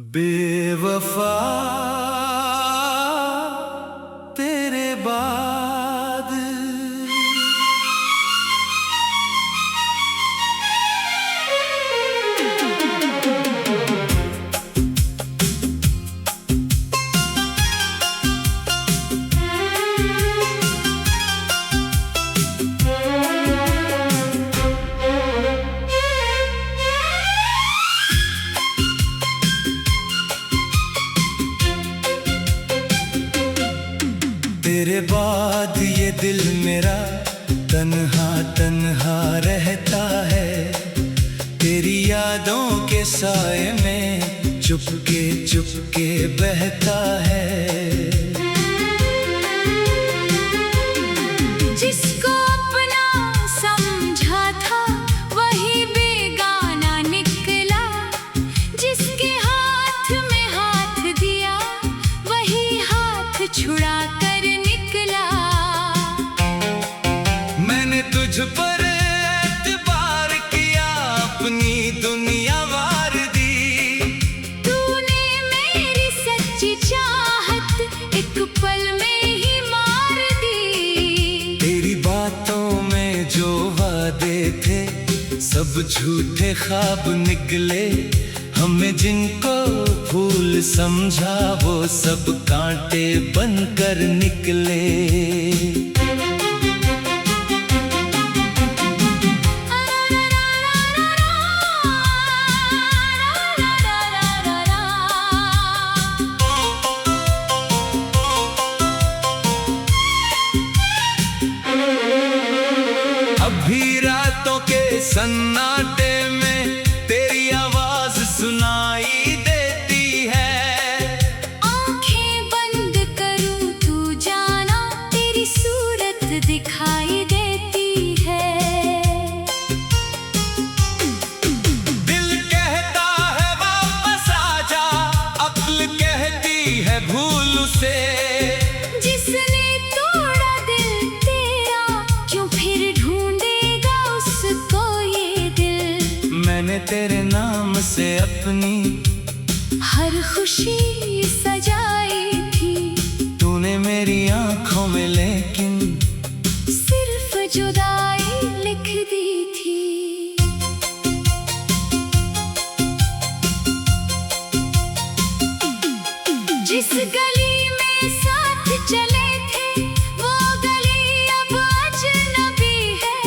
बेवफा तेरे बाद तेरे बाद ये दिल मेरा तन्हा तन्हा रहता है। तेरी यादों के साए में चुपके चुपके बहता है। जिसको अपना समझा था वही बेगाना निकला। जिसके हाथ में हाथ दिया वही हाथ छुड़ा कर निकला। मैंने तुझ पर एतबार किया, अपनी दुनिया वार दी। तूने मेरी सच्ची चाहत एक पल में ही मार दी। तेरी बातों में जो वादे थे सब झूठे ख्वाब निकले। हमें जिनको फूल समझा वो सब कांटे बनकर निकले। अभी रातों के सन्नाटे में तेरी आवाज सुनाई देती है। आंखें बंद करूं तू जाना तेरी सूरत दिखाई देती है। दिल कहता है वापस आजा, अक्ल कहती है भूल उसे। जिसने तोड़ा दिल तेरा क्यों फिर ढूंढेगा उसको ये दिल। मैंने तेरे नाम से अपनी हर खुशी सजाई थी। तूने मेरी आंखों में लेकिन सिर्फ जुदाई लिख दी थी। जिस गली में साथ चले थे वो गली अब अजनबी है।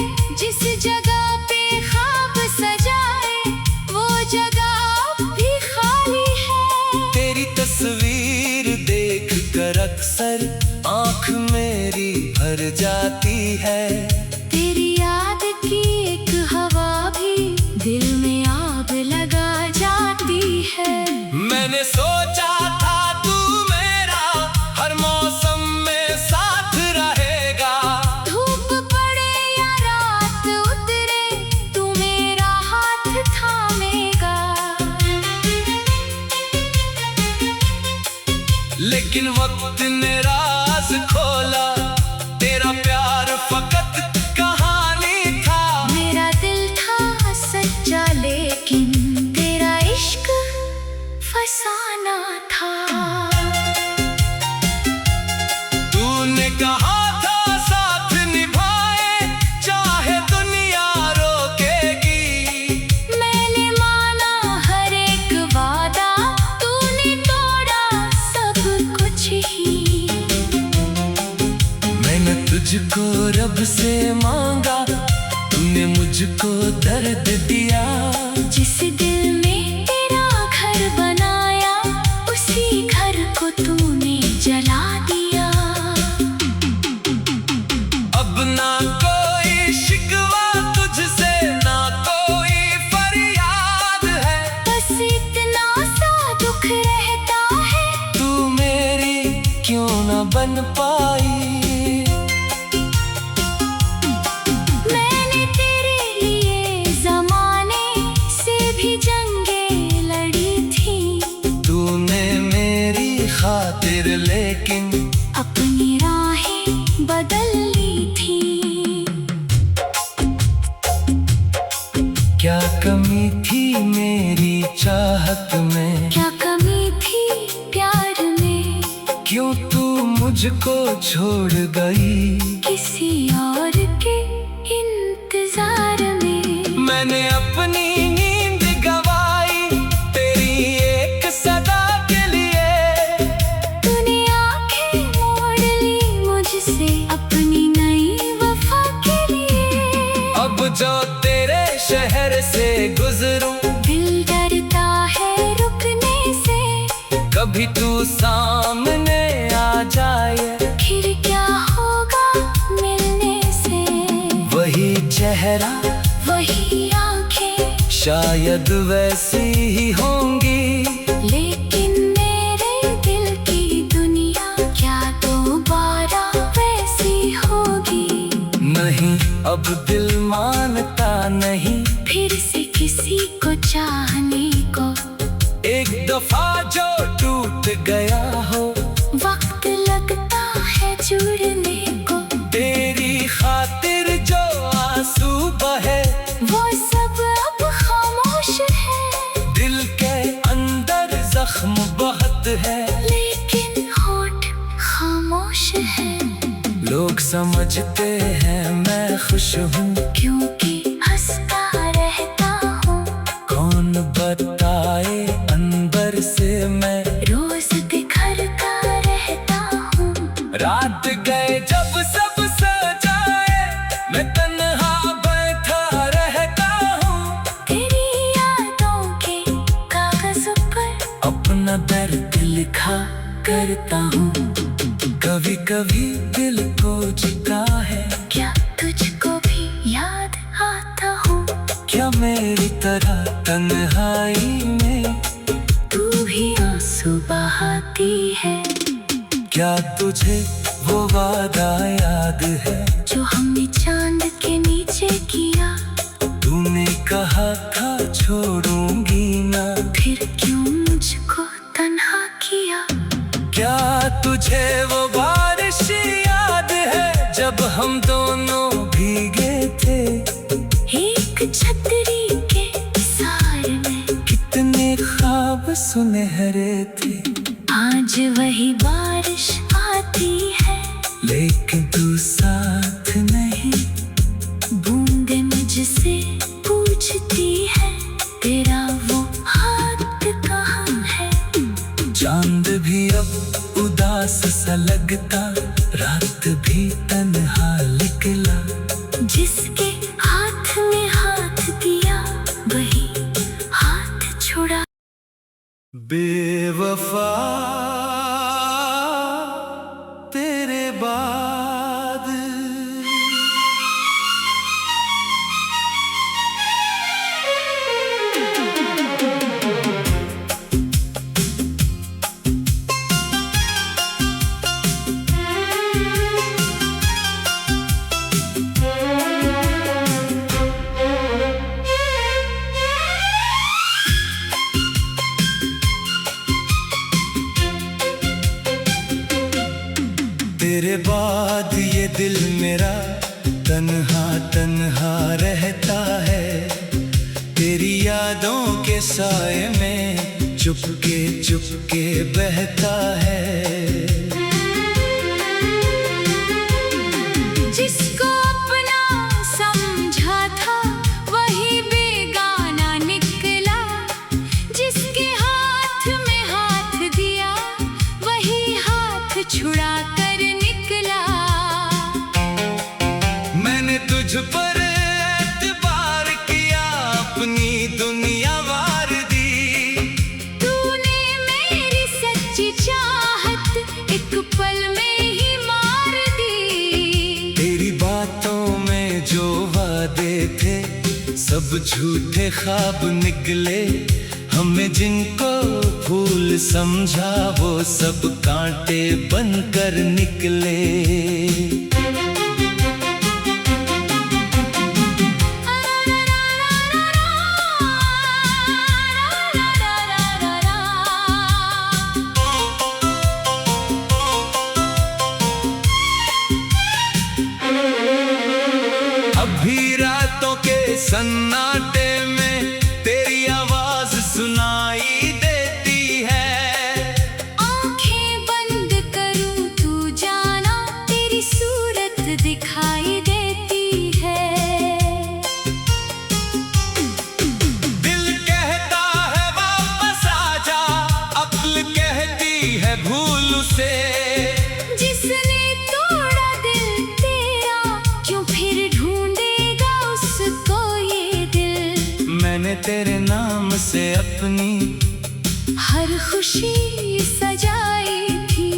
जिस जगह पे ख्वाब सजाए वो जगह अब भी खाली है। तेरी तस्वीर देख कर अक्सर आंख मेरी भर जाती है। तेरी याद की एक हवा भी दिल में आग लगा जाती है। मैंने सोचा था तू मेरा हर मौसम में साथ रहेगा। धूप पड़े या रात उतरे तू मेरा हाथ थामेगा। लेकिन वक्त ने राज खोला, तेरा प्यार फकत कहानी था। मेरा दिल था सच्चा लेकिन तेरा इश्क फसाना था। तूने कहा था साथ निभाए चाहे दुनिया रोकेगी। मैंने माना हर एक वादा तूने तोड़ा सब कुछ ही। मैंने तुझको रब से मांगा, तूने मुझको दर्द दिया। जिस दिल में तेरा घर बनाया उसी घर को तूने जला दिया। अब ना कोई शिकवा तुझसे ना कोई फरियाद है। बस इतना सा दुख रहता है तू मेरी क्यों न बन पाई। मैंने तेरे लिए जमाने से भी जंगे लड़ी थी। तूने मेरी खातिर लेकिन अपनी राहें बदल ली थी। क्या कमी थी मेरी चाहत में। क्या कमी मुझको छोड़ गई किसी और के इंतजार में। मैंने अपनी नींद गवाई तेरी एक सदा के लिए। तूने आंखें मोड़ ली मुझसे अपनी नई वफा के लिए। अब जो तेरे शहर से गुजरूं दिल डरता है रुकने से। कभी तू सामने आ जाए फिर क्या होगा मिलने से। वही चेहरा वही आंखें शायद वैसी ही होंगी। लेकिन मेरे दिल की दुनिया क्या दोबारा वैसी होगी। नहीं अब दिल मानता नहीं फिर से किसी को चाहने को। एक दफा जो टूट गया हो वक्त लगता है जुड़ने को। तेरी खातिर जो आंसू बहे वो सब अब खामोश है। दिल के अंदर जख्म बहुत है लेकिन होठ खामोश है। लोग समझते हैं मैं खुश हूँ क्योंकि हंसता रहता हूँ। कौन बताए अंदर से मैं रोज बिखरता रहता हूँ। रात गए जब सब सजाए मैं तन्हा बैठा रहता हूँ। तेरी यादों के कागज पर अपना दर्द लिखा करता हूँ। कभी कभी दिल को झुका है क्या तुझको भी याद आता हूँ। क्या मेरी तरह तन्हाई में तू भी आंसू बहाती है। क्या तुझे वो वादा याद है जो हमने चांद के नीचे किया। तूने कहा था छोड़ूंगी ना। फिर क्यों मुझको तन्हा किया। क्या तुझे वो बारिश याद है जब हम दोनों भीगे थे। एक छतरी के सार में कितने ख्वाब सुनहरे थे। आज वही बारिश आती है। लेकिन तू साथ नहीं। बूंदे मुझसे पूछती है तेरा वो हाथ कहाँ है। चांद भी अब उदास सा लगता रात भी तन्हा निकला। जिसके हाथ में हाथ दिया वही हाथ छुड़ा। बेवफा तेरे बाद तेरे बाद ये दिल मेरा तन्हा तन्हा रहता है। तेरी यादों के साए में चुपके चुपके बहता है। जिसको अपना समझा था वही बेगाना निकला। जिसके हाथ में हाथ दिया वही हाथ छुड़ा कर निकला। मैंने तुझ पर एतबार किया अपनी दुनिया वार दी। तूने मेरी सच्ची चाहत एक पल में ही मार दी। तेरी बातों में जो वादे थे सब झूठे ख्वाब निकले। हमें जिनको फूल समझा वो सब कांटे बनकर निकले। अभी रातों के सन्नाटे में तेरी आवाज सुनाई देती है। आंखें बंद करूं तू जा तेरे नाम से अपनी हर खुशी सजाई थी।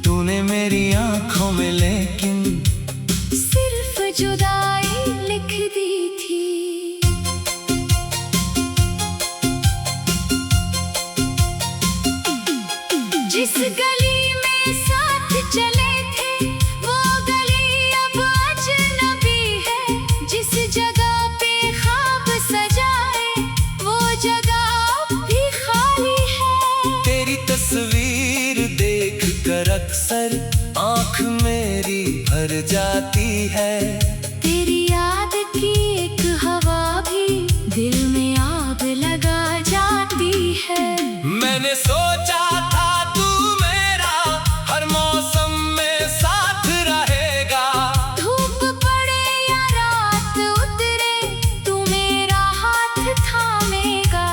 तूने मेरी आंखों में लेकिन सिर्फ जुदाई लिख दी थी। जिस गली में साथ चले थे वो गली अब अजनबी है। जिस जगह पे ख्वाब सजाए वो जगह अब भी खाली है। तेरी तस्वीर देख कर अक्सर आँख मेरी भर जाती है। तेरी याद की एक हवा भी दिल में आग लगा जाती है। मैंने सोचा था तू मेरा हर मौसम में साथ रहेगा। धूप पड़े या रात उतरे तू मेरा हाथ थामेगा।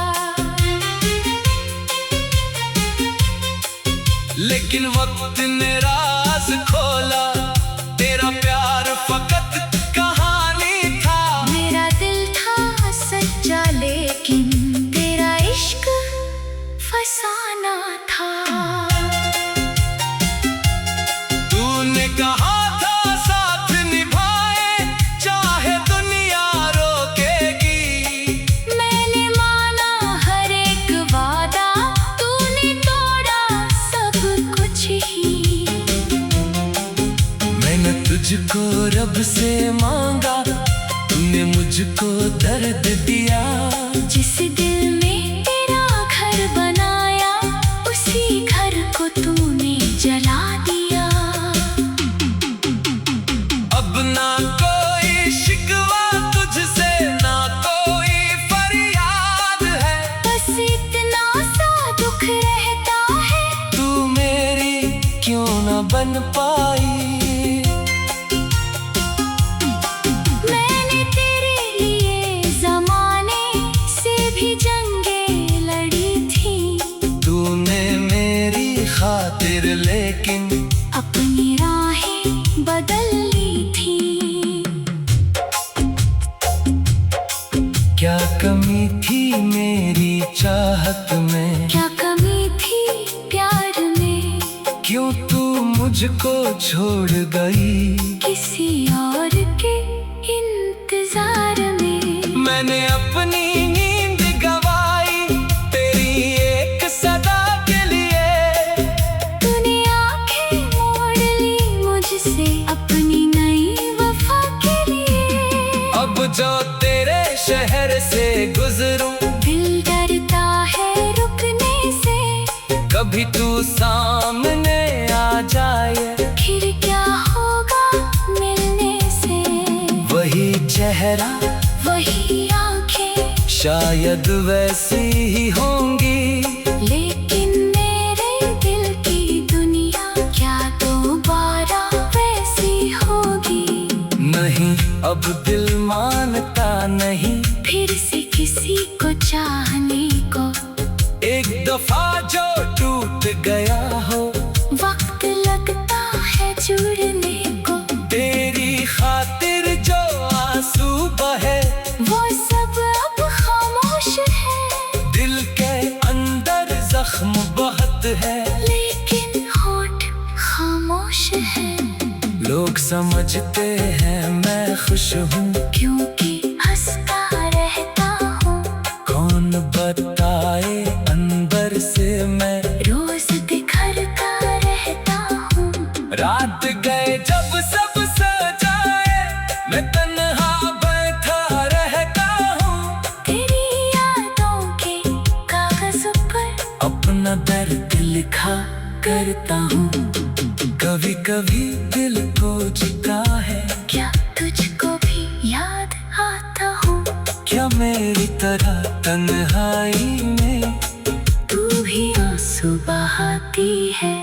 लेकिन वक्त ने राज खोला, तेरा प्यार फकत कहानी था। मेरा दिल था सच्चा लेकिन तेरा इश्क फसाना था। तूने कहा था साथ निभाए चाहे दुनिया रोकेगी। मैंने माना हर एक वादा तूने तोड़ा सब कुछ ही। मैंने तुझको रब से मांगा, तूने मुझको दर्द दिया। जिस दिल में तेरा घर बनाया उसी घर को तूने जला दिया। अब ना कोई शिकवा तुझसे ना कोई फरियाद है। बस इतना सा दुख रहता है तू मेरी क्यों ना बन पाई। मैंने तेरे लिए जमाने से भी जंगें लड़ी थी। तूने मेरी खातिर लेकिन अपनी राहें बदल ली थी। क्या कमी थी मेरी चाहत में, क्या कमी थी प्यार में, क्यों तू मुझको छोड़ गई। किसी और के इंतजार में। मैंने अपनी नींद गवाई तेरी एक सदा के लिए। तूने आंखें मोड़ ली मुझसे अपनी नई वफा के लिए। अब जो तेरे शहर से गुजरूं दिल डरता है रुकने से। कभी तू सामने आ जाए फिर क्या होगा मिलने से। वही चेहरा वही आंखें शायद वैसी ही होंगी। लेकिन मेरे दिल की दुनिया क्या दोबारा वैसी होगी। नहीं अब दिल मानता नहीं फिर से किसी को चाहने को। एक दफा जो टूट गया हो वक्त लगता है जुड़ने को। तेरी खातिर जो आंसू बहे वो सब अब खामोश है। दिल के अंदर जख्म बहुत है लेकिन होठ खामोश है। लोग समझते हैं मैं खुश हूँ क्योंकि हंसता रहता हूँ। कौन बताए अंदर से मैं रोज बिखरता रहता हूँ। रात गए जब सब सजाए मैं तन्हा बैठा रहता हूँ। तेरी यादों के कागज पर अपना दर्द लिखा करता हूँ। कभी कभी दिल को झुका है, क्या तुझको भी याद आता हूँ। क्या मेरी तरह तन्हाई में तू भी आंसू बहाती है।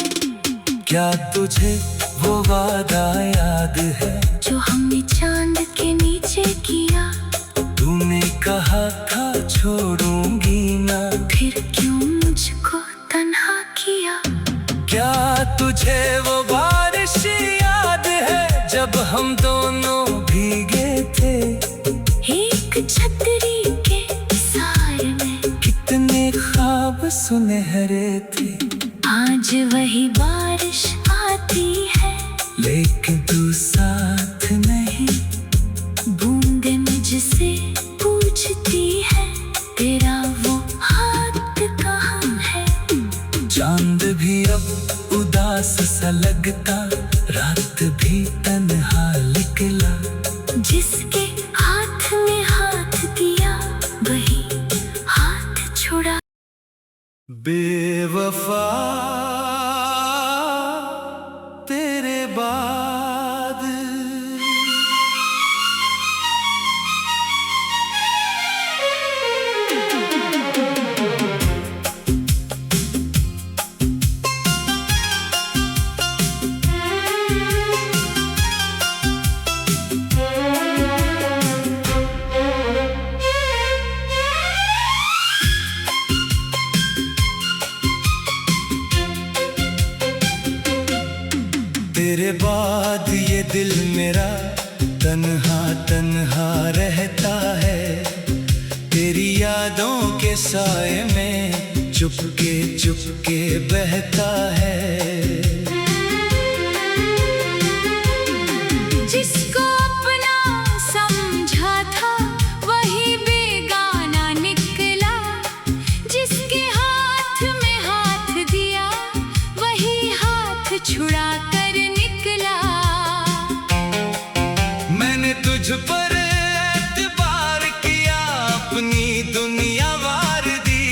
क्या तुझे वो वादा याद है जो हमने चांद के नीचे किया। तूने कहा था छोड़ूंगी ना, फिर क्यों मुझको तन्हा किया। क्या तुझे वो बारिश याद है जब हम दोनों भीगे थे। एक छतरी के साए सुनहरे थे। आज वही बारिश आती है, लेकिन तू साथ नहीं। बूंदे मुझसे पूछती है, तेरा वो हाथ कहाँ है। चांद भी अब उदास सा लगता, रात भी तन्हा निकला। जिसके हाथ में हाथ दिया, वही हाथ छोड़ा। बेवफा तेरे बाद तेरे बाद ये दिल मेरा तन्हा तन्हा रहता है। तेरी यादों के साए में चुपके चुपके बहता है। जिसको अपना समझा था, वही बेगाना निकला। जिसके हाथ में हाथ दिया, वही हाथ छुड़ा कर निकला। मैंने तुझ पर एतबार किया, अपनी दुनिया वार दी।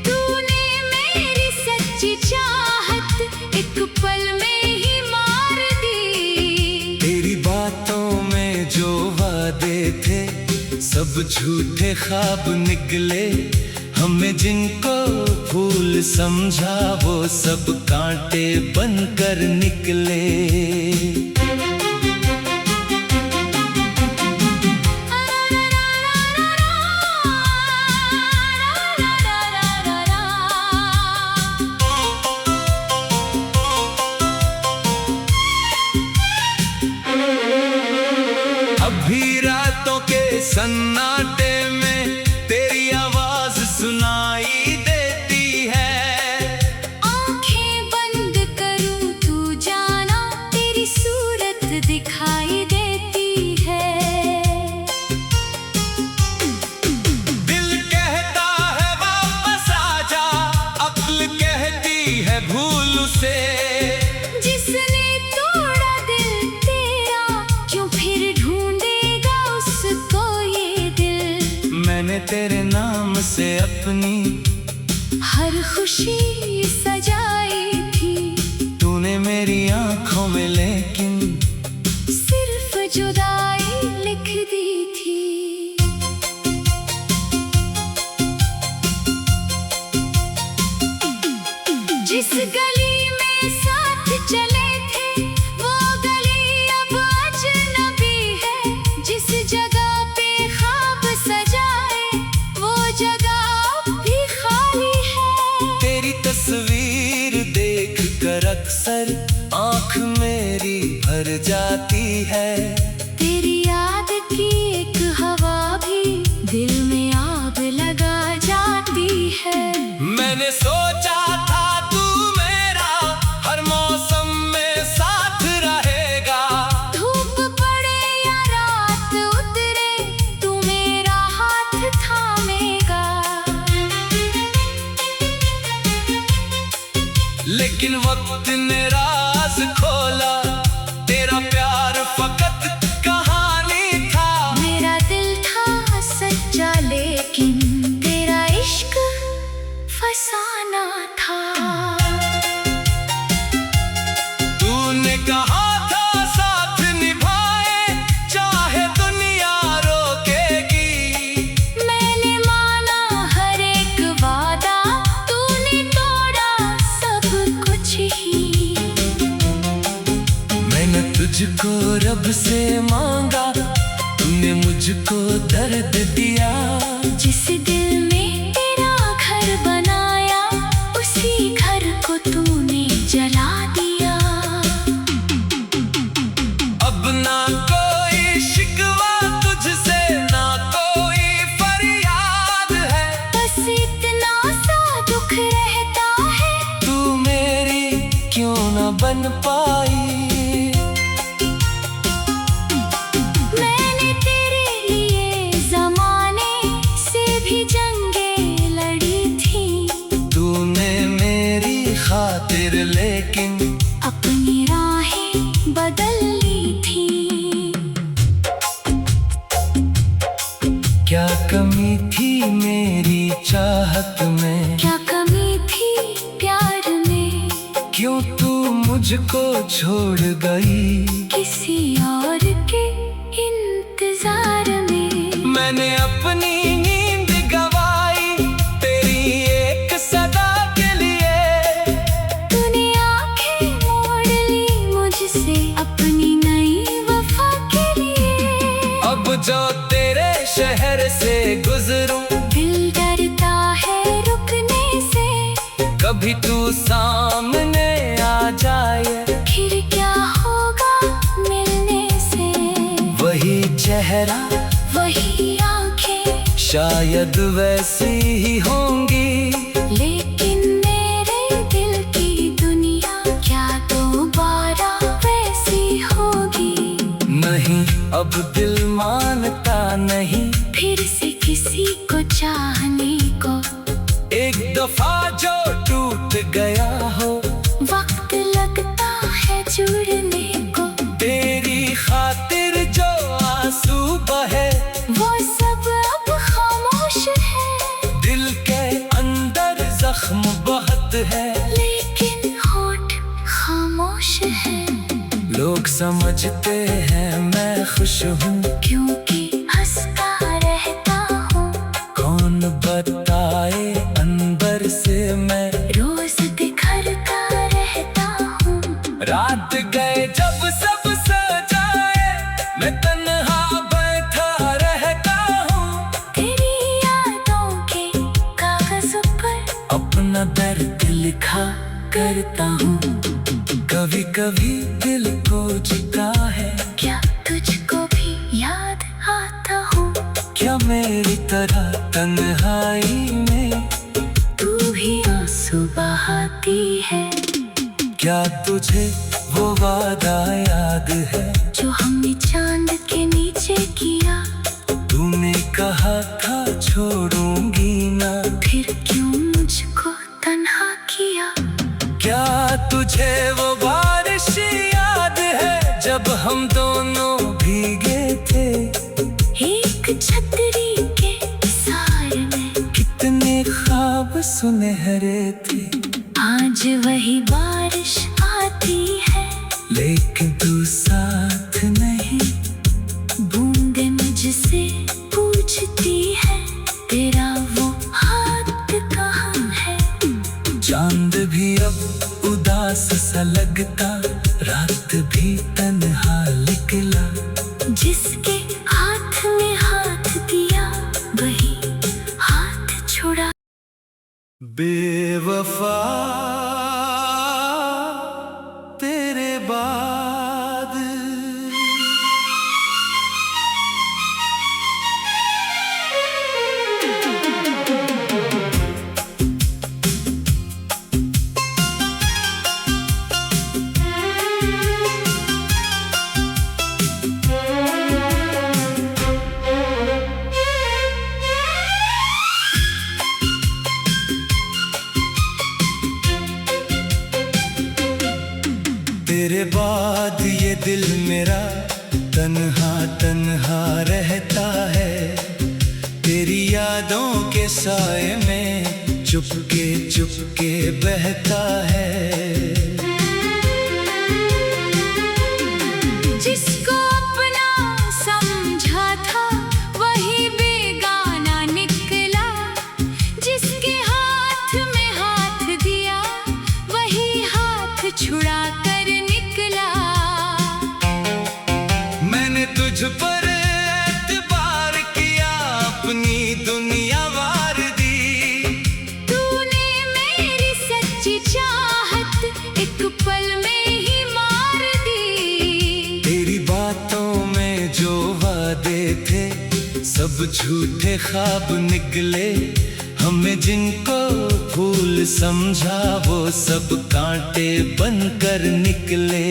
तूने मेरी सच्ची चाहत एक पल में ही मार दी। तेरी बातों में जो वादे थे, सब झूठे ख्वाब निकले। हमें जिनको फूल समझा, वो सब कांटे बनकर निकले। अभी रातों के सन्नाटे में तेरी आवाज सुनाई देती है। आंखें बंद करूं तू जाना, तेरी सूरत दिखाई देती है। दिल कहता है वापस आजा, अक्ल कहती है भूल उसे। जिसने तोड़ा दिल तेरा, क्यों फिर ढूंढेगा उसको ये दिल। मैंने तेरे नाम से अपनी हर खुशी सजाई थी। तूने मेरी आंखों में लेकिन सिर्फ जुदाई लिख दी थी। जिस गली में साथ चले थे, वो गली अब अजनबी है। जिस जगह पे ख्वाब सजाए, वो जगह अब भी खाली है। तेरी तस्वीर देख कर अक्सर आंख मेरी भर जाती है। तेरी याद की एक हवा भी दिल में आग लगा जाती है। मैंने सोचा था तू मेरा हर मौसम में साथ रहेगा। धूप पड़े या रात उतरे, तू मेरा हाथ थामेगा। लेकिन वक्त ने राज खोला, तेरा प्यार फकत कहानी था। मेरा दिल था सच्चा, लेकिन तेरा इश्क फसाना था। तूने कहा था साथ निभाए, चाहे दुनिया रोकेगी। मैंने माना हर एक वादा, तूने तोड़ा सब कुछ ही। मैंने तुझको रब से मांगा, तूने मुझको दर्द दिया। जिस दिल में तेरा घर बनाया, उसी घर को तूने जला दिया। अब ना कोई शिकवा तुझसे, ना कोई फरियाद है। बस इतना सा दुख रहता है। तू मेरी क्यों न बन पाई। मैंने तेरे लिए ज़माने से भी जंगें लड़ी थी। तूने मेरी खातिर लेकिन अपनी राहें बदल ली थी। क्या कमी थी मेरी चाहत में, क्या कमी थी प्यार में, क्यों तू मुझको छोड़ गई किसी और के इंतजार में। मैंने अपनी नींद गवाई तेरी एक सदा के लिए। तूने आंखें मोड़ ली मुझसे अपनी नई वफा के लिए। अब जो तेरे शहर से गुजरूं दिल डरता है रुकने से। कभी तू सामने आ जाए फिर क्या होगा मिलने से। वही चेहरा वही आंखें शायद वैसी ही होंगी, लेकिन मेरे दिल की दुनिया क्या दोबारा वैसी होगी। नहीं अब दिल मानता नहीं फिर से किसी को चाहने को। एक दफा जो टूट गया हो वक्त लगता है जुड़ने को। तेरी खातिर जो आंसू बहे वो सब अब खामोश है। दिल के अंदर जख्म बहुत है, लेकिन होठ खामोश है। लोग समझते हैं मैं खुश हूँ क्योंकि हंसता रहता हूँ। कौन बताए अंबर से मैं रोज बिखरता रहता हूँ। रात गए जब सब सजाए मैं तन्हा बैठा रहता हूँ। तेरी यादों के कागज पर अपना दर्द लिखा करता हूँ। कभी कभी दिल को जीता है, क्या तुझको भी याद आता हूँ। क्या मेरी तरह तन्हाई में तू भी आंसू बहाती है। क्या तुझे वो वादा याद है जो हमने चांद के नीचे किया। तूने कहा था छोड़ूंगी ना, फिर क्यों मुझको तन्हा किया। क्या तुझे वो बारिश याद है जब हम दोनों भीगे थे। एक छतरी के साए में कितने ख्वाब सुनहरे थे। आज वही बारिश आती है, लेकिन तू साथ नहीं। बूंदे मुझसे पूछती है तेरा वो हाथ कहाँ है। चांद भी अब उदास सा लगता, रात भी तन्हा निकला। जिसके हाथ में हाथ दिया वही हाथ छोड़ा। बेवफा तेरे बाद तेरे बाद ये दिल मेरा तन्हा तन्हा रहता है। तेरी यादों के साए में चुपके चुपके बहता है। जिसको अपना समझा था वही बेगाना निकला। जिसके हाथ में हाथ दिया वही हाथ छुड़ा कर निकला। मैंने तुझ पर एतबार किया, अपनी दुनिया वार दी। तूने मेरी सच्ची चाहत एक पल में ही मार दी। तेरी बातों में जो वादे थे सब झूठे ख्वाब निकले। हमें जिनको फूल समझा वो सब कांटे बनकर निकले।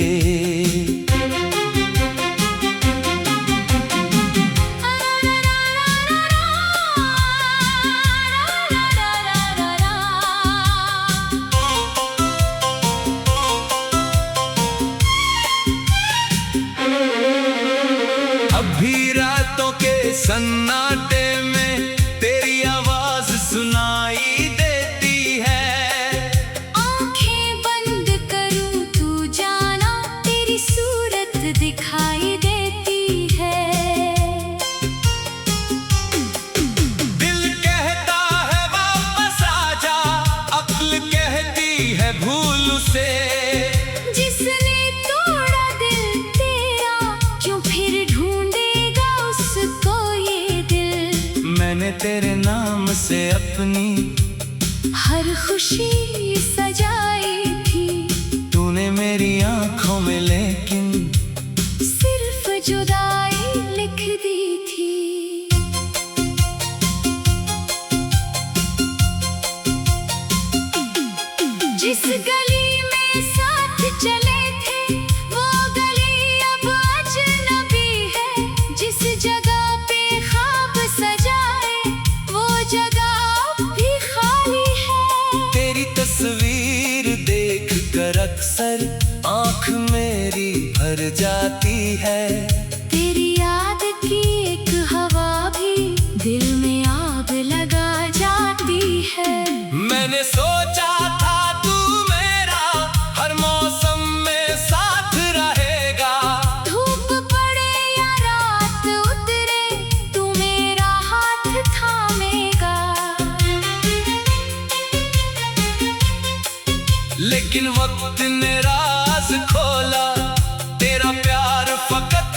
अभी रातों के सन्नाटे में तेरी आवाज सुनाई देती है। आंखें बंद करूं तू जाना तेरी सूरत दिखाई देती है। दिल कहता है वापस आजा, अक्ल कहती है भूल उसे। जिसने तोड़ा दिल तेरा क्यों फिर ढूंढेगा उसको ये दिल। मैंने तेरे नाम से अपनी हर खुशी सजाई थी, तूने मेरी आंखों में लेकिन सिर्फ जुदाई लिख दी थी। जिस गली में साथ चले थे वो गली अब अजनबी है। जिस जगह पे ख्वाब सजाए वो जगह अब भी खाली है। तेरी तस्वीर देख कर अक्सर आंख मेरी भर जाती है। तेरी याद की एक हवा भी दिल में आग लगा जाती है। मैंने सोचा था तू मेरा हर मौसम में साथ रहेगा। धूप पड़े या रात उतरे तू मेरा हाथ थामेगा। लेकिन वक्त ने राज खोला, तेरा प्यार फकत